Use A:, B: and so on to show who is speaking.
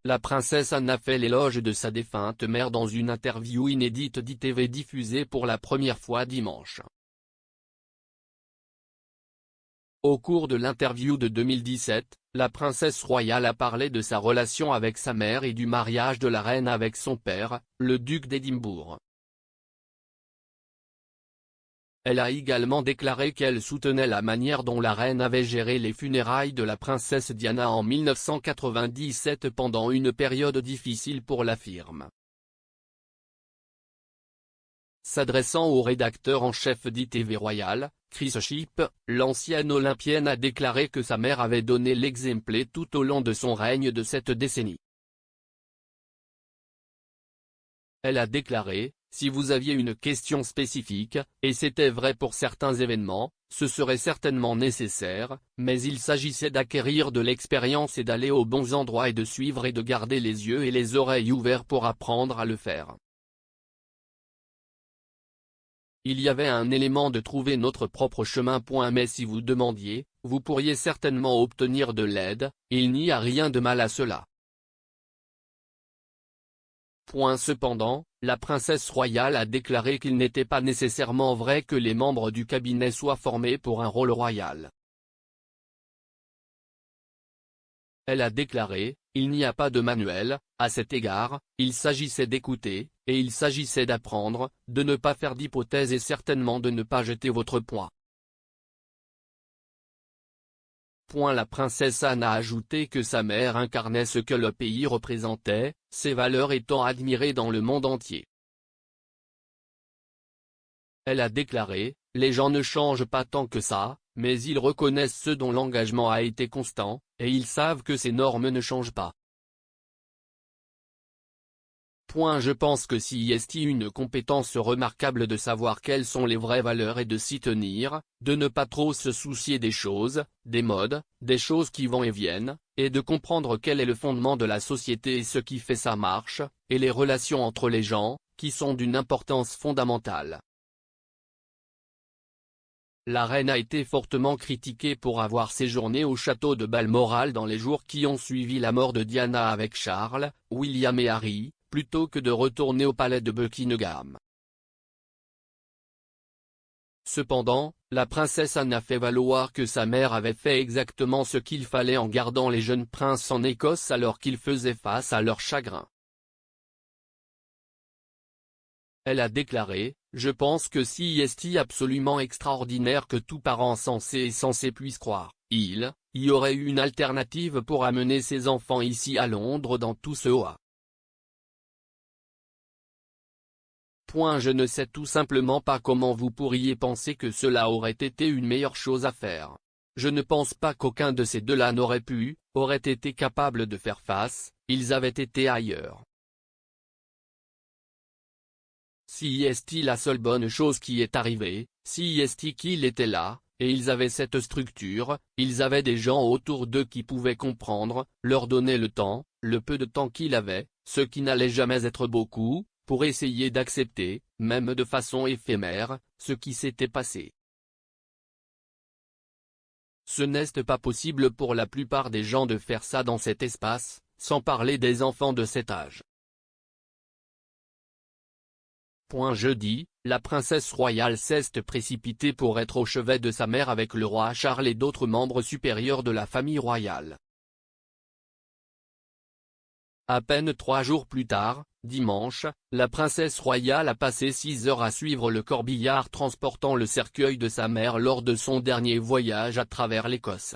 A: la princesse Anne a fait l'éloge de sa défunte mère dans une interview inédite d'ITV diffusée pour la première fois dimanche. Au cours de l'interview de 2017, la princesse royale a parlé de sa relation avec sa mère et du mariage de la reine avec son père, le duc d'Édimbourg. Elle a également déclaré qu'elle soutenait la manière dont la reine avait géré les funérailles de la princesse Diana en 1997 pendant une période difficile pour la firme. S'adressant au rédacteur en chef d'ITV Royal, Chris Shipp, l'ancienne olympienne a déclaré que sa mère avait donné l'exemple tout au long de son règne de cette décennie. Elle a déclaré: « Si vous aviez une question spécifique, et c'était vrai pour certains événements, ce serait certainement nécessaire, mais il s'agissait d'acquérir de l'expérience et d'aller aux bons endroits et de suivre et de garder les yeux et les oreilles ouverts pour apprendre à le faire. Il y avait un élément de trouver notre propre chemin. Mais si vous demandiez, vous pourriez certainement obtenir de l'aide, il n'y a rien de mal à cela. » Cependant, la princesse royale a déclaré qu'il n'était pas nécessairement vrai que les membres du cabinet soient formés pour un rôle royal. Elle a déclaré: « Il n'y a pas de manuel, à cet égard, il s'agissait d'écouter, et il s'agissait d'apprendre, de ne pas faire d'hypothèses et certainement de ne pas jeter votre poids. » La princesse Anne a ajouté que sa mère incarnait ce que le pays représentait, ses valeurs étant admirées dans le monde entier. Elle a déclaré: « Les gens ne changent pas tant que ça, mais ils reconnaissent ceux dont l'engagement a été constant, et ils savent que ces normes ne changent pas. » Je pense que c'est une compétence remarquable de savoir quelles sont les vraies valeurs et de s'y tenir, de ne pas trop se soucier des choses, des modes, des choses qui vont et viennent, et de comprendre quel est le fondement de la société et ce qui fait sa marche, et les relations entre les gens, qui sont d'une importance fondamentale. La reine a été fortement critiquée pour avoir séjourné au château de Balmoral dans les jours qui ont suivi la mort de Diana avec Charles, William et Harry, plutôt que de retourner au palais de Buckingham. Cependant, la princesse Anne a fait valoir que sa mère avait fait exactement ce qu'il fallait en gardant les jeunes princes en Écosse alors qu'ils faisaient face à leur chagrin. Elle a déclaré: « Je pense que c'est absolument extraordinaire que tout parent sensé puisse croire. Il y aurait eu une alternative pour amener ses enfants ici à Londres dans tout ce hoa. Je ne sais tout simplement pas comment vous pourriez penser que cela aurait été une meilleure chose à faire. Je ne pense pas qu'aucun de ces deux-là aurait été capable de faire face, ils avaient été ailleurs. C'est la seule bonne chose qui est arrivée, c'est qu'il était là, et ils avaient cette structure, ils avaient des gens autour d'eux qui pouvaient comprendre, leur donner le temps, le peu de temps qu'il avait, ce qui n'allait jamais être beaucoup, pour essayer d'accepter, même de façon éphémère, ce qui s'était passé. Ce n'est pas possible pour la plupart des gens de faire ça dans cet espace, sans parler des enfants de cet âge. » Jeudi, la princesse royale s'est précipitée pour être au chevet de sa mère avec le roi Charles et d'autres membres supérieurs de la famille royale. À peine 3 jours plus tard, dimanche, la princesse royale a passé 6 heures à suivre le corbillard transportant le cercueil de sa mère lors de son dernier voyage à travers l'Écosse.